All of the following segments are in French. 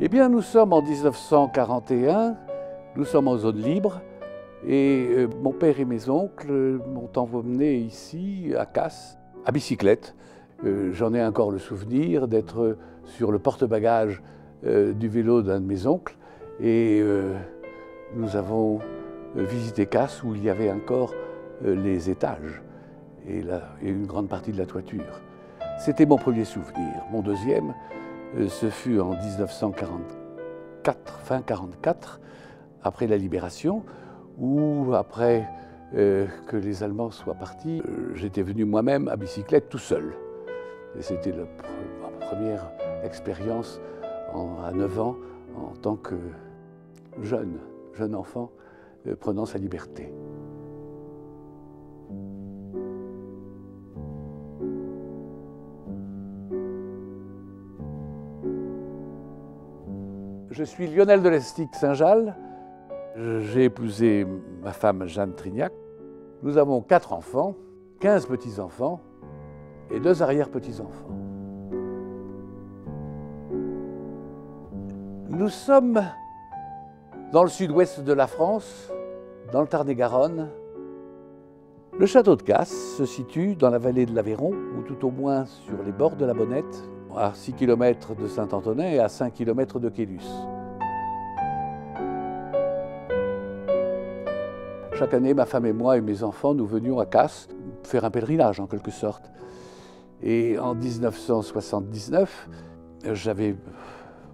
bien, nous sommes en 1941, nous sommes en zone libre, et mon père et mes oncles m'ont emmené ici, à Casses, à bicyclette. J'en ai encore le souvenir d'être sur le porte-bagages du vélo d'un de mes oncles, et nous avons visité Casses où il y avait encore les étages et une grande partie de la toiture. C'était mon premier souvenir. Mon deuxième, ce fut en 1944, fin 1944, après la libération, où après que les Allemands soient partis, j'étais venu moi-même à bicyclette tout seul. Et c'était ma première expérience à 9 ans en tant que jeune enfant prenant sa liberté. Je suis Lionel de Lestic-Saint-Jalles. J'ai épousé ma femme Jeanne Trignac. Nous avons 4 enfants, 15 petits-enfants et 2 arrière-petits-enfants. Nous sommes dans le sud-ouest de la France, dans le Tarn-et-Garonne. Le château de Casses se situe dans la vallée de l'Aveyron, ou tout au moins sur les bords de la Bonnette, à 6 km de Saint-Antonin et à 5 km de Quélus. Chaque année, ma femme et moi et mes enfants, nous venions à Casses faire un pèlerinage en quelque sorte. Et en 1979, j'avais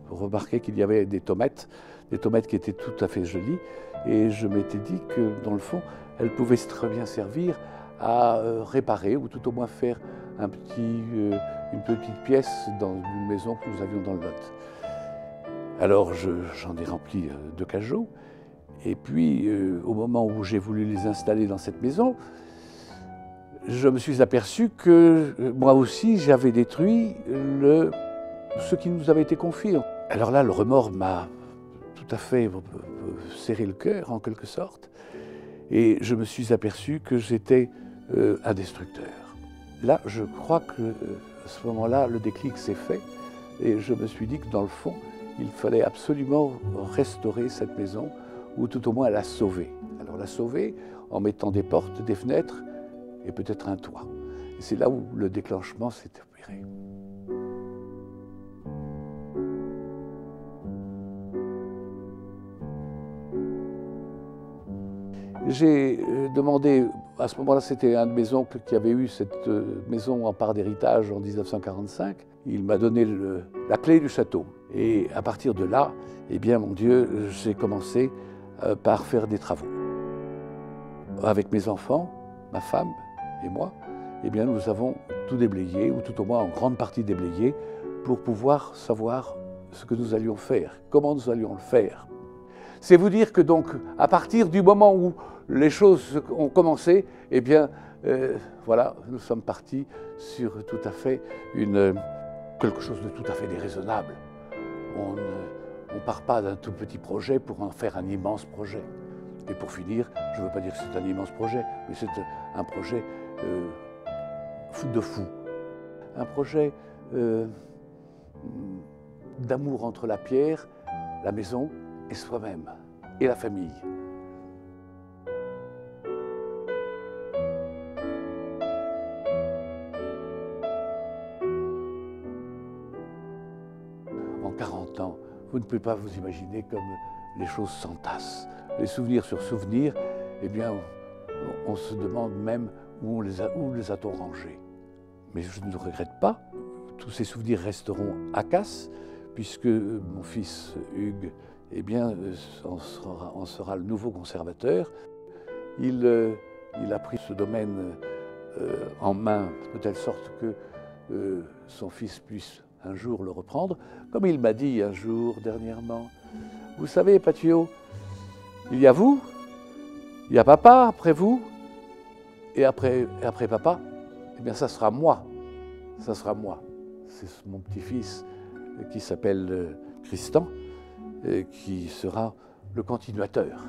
remarqué qu'il y avait des tomates qui étaient tout à fait jolies, et je m'étais dit que dans le fond, elles pouvaient très bien servir à réparer ou tout au moins faire une petite pièce dans une maison que nous avions dans le Lot. Alors j'en ai rempli 2 cajots, et puis au moment où j'ai voulu les installer dans cette maison, je me suis aperçu que moi aussi j'avais détruit ce qui nous avait été confié. Alors là, le remords m'a tout à fait serré le cœur en quelque sorte, et je me suis aperçu que j'étais un destructeur. Là, je crois que à ce moment-là, le déclic s'est fait, et je me suis dit que dans le fond, il fallait absolument restaurer cette maison, ou tout au moins la sauver. Alors la sauver en mettant des portes, des fenêtres et peut-être un toit. Et c'est là où le déclenchement s'est opéré. J'ai demandé, à ce moment-là, c'était un de mes oncles qui avait eu cette maison en part d'héritage en 1945. Il m'a donné la clé du château. Et à partir de là, eh bien, mon Dieu, j'ai commencé par faire des travaux. Avec mes enfants, ma femme et moi, eh bien, nous avons tout déblayé, ou tout au moins en grande partie déblayé, pour pouvoir savoir ce que nous allions faire, comment nous allions le faire. C'est vous dire que donc, à partir du moment où les choses ont commencé, eh bien, voilà, nous sommes partis sur tout à fait quelque chose de tout à fait déraisonnable. On ne part pas d'un tout petit projet pour en faire un immense projet. Et pour finir, je ne veux pas dire que c'est un immense projet, mais c'est un projet de fou. Un projet d'amour entre la pierre, la maison et soi-même, et la famille. En 40 ans, vous ne pouvez pas vous imaginer comme les choses s'entassent. Les souvenirs sur souvenirs, eh bien, on se demande même où les a-t-on rangés. Mais je ne regrette pas. Tous ces souvenirs resteront à Casses, puisque mon fils Hugues, eh bien, en sera le nouveau conservateur. Il a pris ce domaine en main de telle sorte que son fils puisse un jour le reprendre. Comme il m'a dit un jour dernièrement, vous savez, Patio, il y a vous, il y a papa après vous, et après papa, eh bien ça sera moi. Ça sera moi. C'est mon petit-fils qui s'appelle Tristan, qui sera le continuateur.